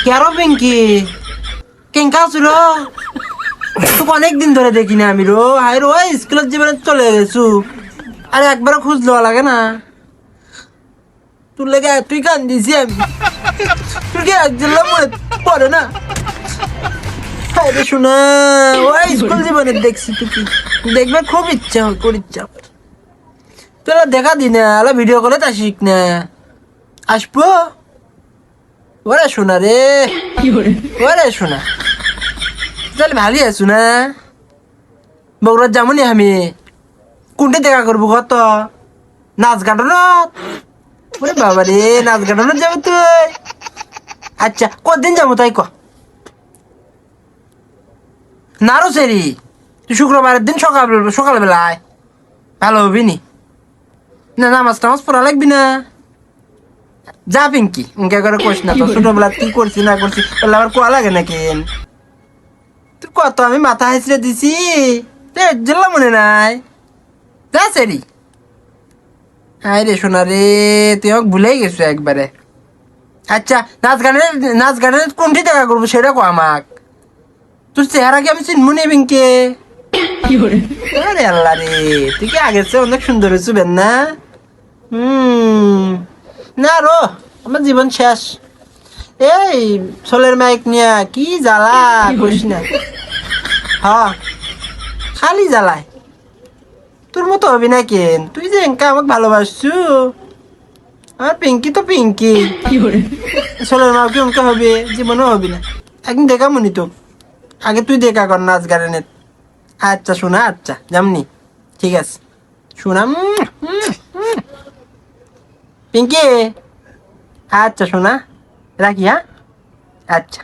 কেন পিঙ্কি কেঙ্কা ছিল তোকে অনেকদিন ধরে দেখি না আমি রো হাই রো স্কুলের জীবনে চলে গেছু আরে একবারও খোঁজ লওয়া লাগে না তোর লেগে তুই কান দিছি আমি তুই কি একজন মনে পড়ে না আরে শোনা ওই স্কুল জীবনে দেখছি তুই কি দেখবে খুব ইচ্ছা হয় তোরা দেখা দি না আলো ভিডিও কলে তা শিখ না আসবো ওরে শোনা রে ওরে শোনা তাহলে ভালোই আছো না বগুড়ার যামনি আমি কোনটা দেখা করবো কত নাচ গাটানত ওরে বাবা রে নাচ গাটানত যাবো তুই আচ্ছা কদিন যাবো তাই ক নারো সেরি তুই শুক্রবারের দিন সকালবেলায় ভালো হবি নি না নামাজ টামাজ পড়া লাগবি না যা পিঙ্কি উনকে করে কোস না তো ছোটবেলা কি করছি না করছি বললে আবার কোয়া লাগে নাকি তুই কত আমি মাথা হেসড়ে দিছি জেলা মনে নাই যা সেরি হাই রে সোনা রে তুই আমাকে ভুলেই গেছো একবারে আচ্ছা নাচ গানের কোনটি দেখা করবো সেটা কো আমাক তোর চেহারা কি আমি চিনবো নি পিঙ্কে আরে আল্লাহ রে তুই কি আগের চেয়ে অনেক সুন্দর হয়েছো বেন না না রো আমার জীবন শেষ এই সোলের মাইক নিয়া কি জ্বালা করিস না হ্যাঁ খালি জ্বালায় তোর মতো হবি না কেন তুই যে এনকা আমাকে ভালোবাসছু আমার পিঙ্কি তো পিঙ্কি সোলের মাও কি উনকা হবে জীবনও হবি না একদিন দেখা মনি তো আগে তুই দেখা কর নাচ গানের আচ্ছা শোনা আচ্ছা যেমনি ঠিক আছে শোনা পিঙ্কি আচ্ছা শোনা রাখি হ্যাঁ আচ্ছা